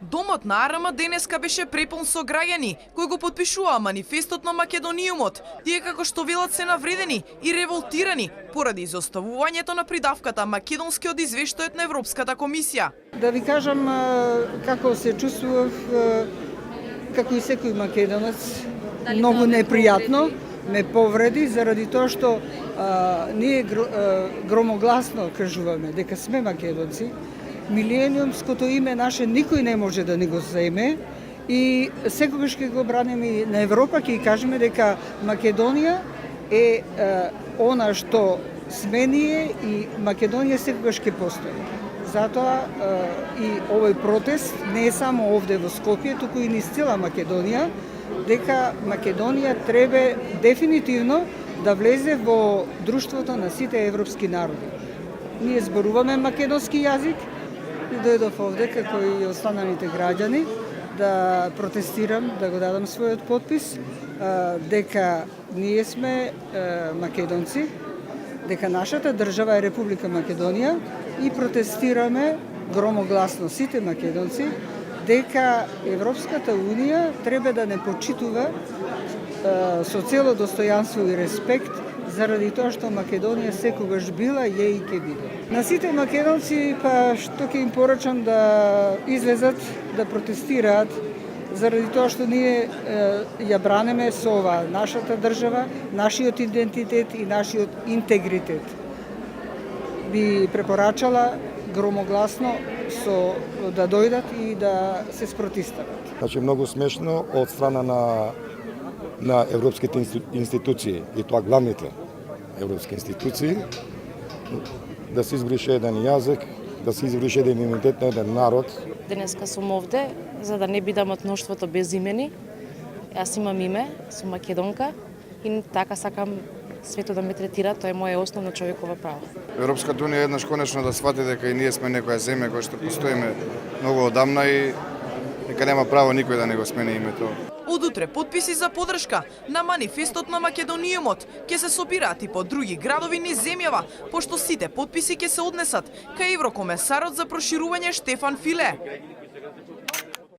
Домот на АРМ денеска беше препун со граѓани кои го потпишуваа манифестот на Македониумот, тие како што велат се навредени и револтирани поради изоставувањето на придавката македонски од извештајот на Европската комисија. Да ви кажам како се чувствував, како и секој македонец, многу непријатно, ме повреди заради тоа што ние громогласно кажуваме дека сме македонци. Милениумското име наше никој не може да ни го земе и секогаш ќе го браниме на Европа, ќе кажеме дека Македонија е она што сме ние и Македонија секогаш ќе постои. Затоа и овој протест не е само овде во Скопје, туку и низ цела Македонија, дека Македонија треба дефинитивно да влезе во друштвото на сите европски народи. Ние зборуваме македонски јазик и дојдов овде како и останалите граѓани да протестирам, да го дадам својот подпис дека ние сме македонци, дека нашата држава е Република Македонија и протестираме громогласно сите македонци дека Европската Унија треба да не почитува со цело достојанство и респект заради тоа што Македонија секогаш била, е и ќе биде. На сите македонци што ќе им порачам да излезат, да протестираат заради тоа што ние ја бранеме со ова нашата држава, нашиот идентитет и нашиот интегритет. Би препорачала громогласно да дојдат и да се спротистават. Значи многу смешно од страна на европските институции и тоа главните европски институции да се избрише еден јазик, да се избрише еден идентитет на еден народ. Денеска сум овде за да не бидам од мноштвото без имени. Јас имам име, сум македонка и така сакам светот да ме третира, тоа е моја основно човекова право. Европската унија еднаш конечно да свати дека и ние сме некоја земја која што постоиме многу одамна и дека нема право никој да не го смени името. Од утре потписи за поддршка на манифестот на Македониумот ќе се собираат и по други градови низ земјава, пошто сите потписи ќе се однесат кај еврокомесарот за проширување Штефан Филе.